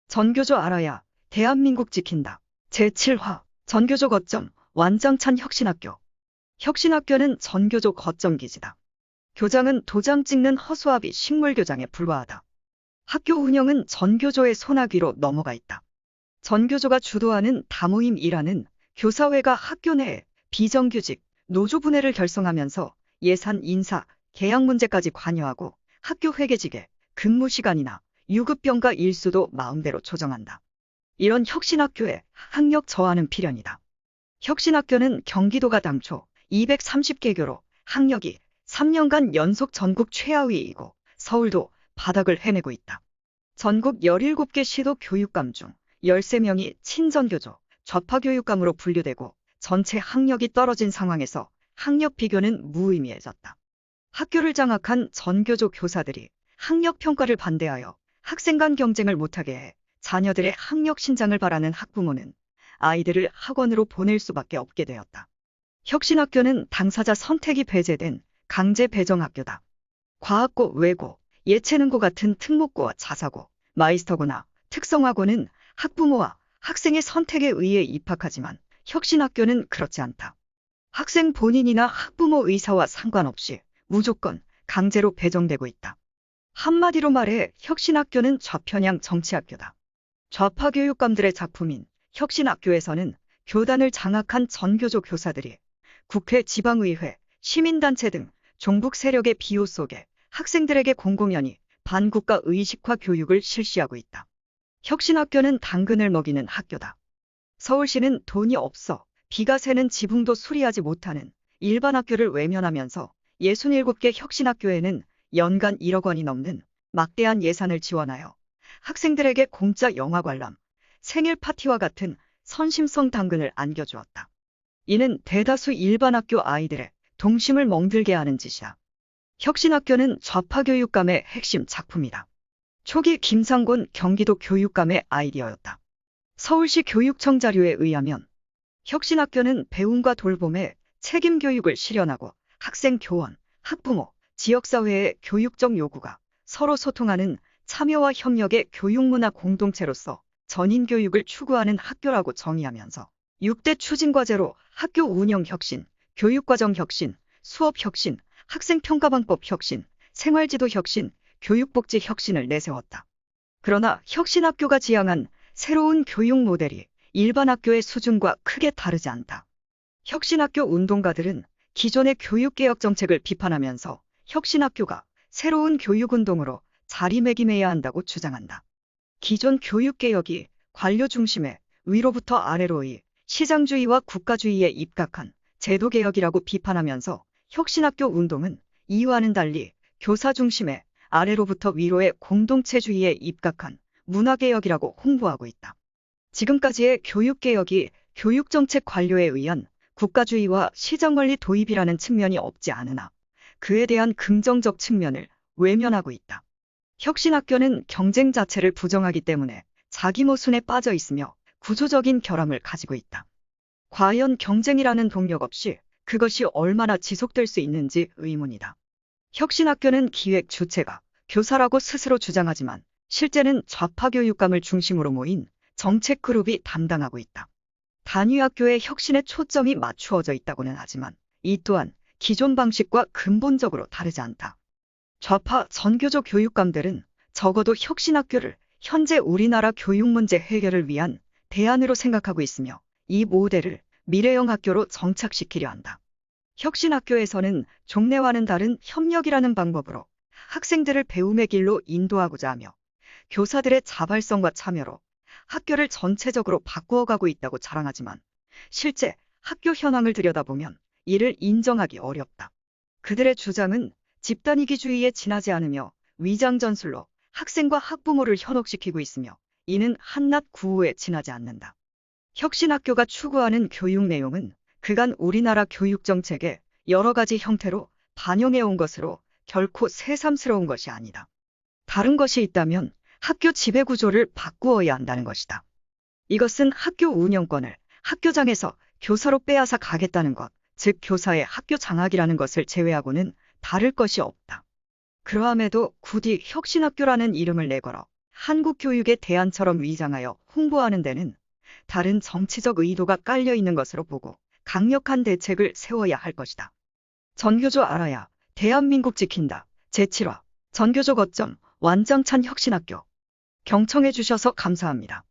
전교조 알아야 대한민국 지킨다. 제7화 전교조 거점 완장찬 혁신학교. 혁신학교는 전교조 거점 기지다. 교장은 도장 찍는 허수아비 식물교장에 불과하다. 학교 운영은 전교조의 손아귀로 넘어가 있다. 전교조가 주도하는 다모임이라는 교사회가 학교 내에 비정규직, 노조 분해를 결성하면서 예산 인사, 계약 문제까지 관여하고 학교 회계직에 근무 시간이나 유급병가 일수도 마음대로 조정한다. 이런 혁신학교에 학력 저하는 필연이다. 혁신학교는 경기도가 당초 230개교로 학력이 3년간 연속 전국 최하위이고 서울도 바닥을 헤매고 있다. 전국 17개 시도 교육감 중 13명이 친전교조, 좌파교육감으로 분류되고 전체 학력이 떨어진 상황에서 학력 비교는 무의미해졌다. 학교를 장악한 전교조 교사들이 학력 평가를 반대하여 학생 간 경쟁을 못하게 해 자녀들의 학력 신장을 바라는 학부모는 아이들을 학원으로 보낼 수밖에 없게 되었다. 혁신학교는 당사자 선택이 배제된 강제 배정학교다. 과학고, 외고, 예체능고 같은 특목고와 자사고, 마이스터고나 특성화고는 학부모와 학생의 선택에 의해 입학하지만 혁신학교는 그렇지 않다. 학생 본인이나 학부모 의사와 상관없이 무조건 강제로 배정되고 있다. 한마디로 말해 혁신학교는 좌편향 정치학교다. 좌파 교육감들의 작품인 혁신학교에서는 교단을 장악한 전교조 교사들이 국회, 지방의회, 시민단체 등 종북 세력의 비호 속에 학생들에게 공공연히 반국가 의식화 교육을 실시하고 있다. 혁신학교는 당근을 먹이는 학교다. 서울시는 돈이 없어 비가 새는 지붕도 수리하지 못하는 일반 학교를 외면하면서 67개 혁신학교에는 연간 1억 원이 넘는 막대한 예산을 지원하여 학생들에게 공짜 영화 관람, 생일 파티와 같은 선심성 당근을 안겨주었다. 이는 대다수 일반 학교 아이들의 동심을 멍들게 하는 짓이다. 혁신학교는 좌파 교육감의 핵심 작품이다. 초기 김상곤 경기도 교육감의 아이디어였다. 서울시 교육청 자료에 의하면 혁신학교는 배움과 돌봄의 책임 교육을 실현하고 학생 교원, 학부모, 지역사회의 교육적 요구가 서로 소통하는 참여와 협력의 교육문화 공동체로서 전인교육을 추구하는 학교라고 정의하면서 6대 추진과제로 학교 운영 혁신, 교육과정 혁신, 수업 혁신, 학생평가방법 혁신, 생활지도 혁신, 교육복지 혁신을 내세웠다. 그러나 혁신학교가 지향한 새로운 교육 모델이 일반 학교의 수준과 크게 다르지 않다. 혁신학교 운동가들은 기존의 교육개혁 정책을 비판하면서 혁신학교가 새로운 교육운동으로 자리매김해야 한다고 주장한다. 기존 교육개혁이 관료 중심의 위로부터 아래로의 시장주의와 국가주의에 입각한 제도개혁이라고 비판하면서 혁신학교 운동은 이와는 달리 교사 중심의 아래로부터 위로의 공동체주의에 입각한 문화개혁이라고 홍보하고 있다. 지금까지의 교육개혁이 교육정책 관료에 의한 국가주의와 시장관리 도입이라는 측면이 없지 않으나 그에 대한 긍정적 측면을 외면하고 있다. 혁신학교는 경쟁 자체를 부정하기 때문에 자기 모순에 빠져 있으며 구조적인 결함을 가지고 있다. 과연 경쟁이라는 동력 없이 그것이 얼마나 지속될 수 있는지 의문이다. 혁신학교는 기획 주체가 교사라고 스스로 주장하지만 실제는 좌파 교육감을 중심으로 모인 정책 그룹이 담당하고 있다. 단위학교의 혁신에 초점이 맞추어져 있다고는 하지만 이 또한 기존 방식과 근본적으로 다르지 않다. 좌파 전교조 교육감들은 적어도 혁신학교를 현재 우리나라 교육 문제 해결을 위한 대안으로 생각하고 있으며 이 모델을 미래형 학교로 정착시키려 한다. 혁신학교에서는 종래와는 다른 협력이라는 방법으로 학생들을 배움의 길로 인도하고자 하며 교사들의 자발성과 참여로 학교를 전체적으로 바꾸어가고 있다고 자랑하지만 실제 학교 현황을 들여다보면 이를 인정하기 어렵다. 그들의 주장은 집단이기주의에 지나지 않으며 위장전술로 학생과 학부모를 현혹시키고 있으며 이는 한낱 구호에 지나지 않는다. 혁신학교가 추구하는 교육 내용은 그간 우리나라 교육정책의 여러 가지 형태로 반영해온 것으로 결코 새삼스러운 것이 아니다. 다른 것이 있다면 학교 지배구조를 바꾸어야 한다는 것이다. 이것은 학교 운영권을 학교장에서 교사로 빼앗아 가겠다는 것, 즉 교사의 학교 장악이라는 것을 제외하고는 다를 것이 없다. 그러함에도 굳이 혁신학교라는 이름을 내걸어 한국 교육의 대안처럼 위장하여 홍보하는 데는 다른 정치적 의도가 깔려 있는 것으로 보고 강력한 대책을 세워야 할 것이다. 전교조 알아야 대한민국 지킨다. 제7화 전교조 거점 완장찬 혁신학교. 경청해 주셔서 감사합니다.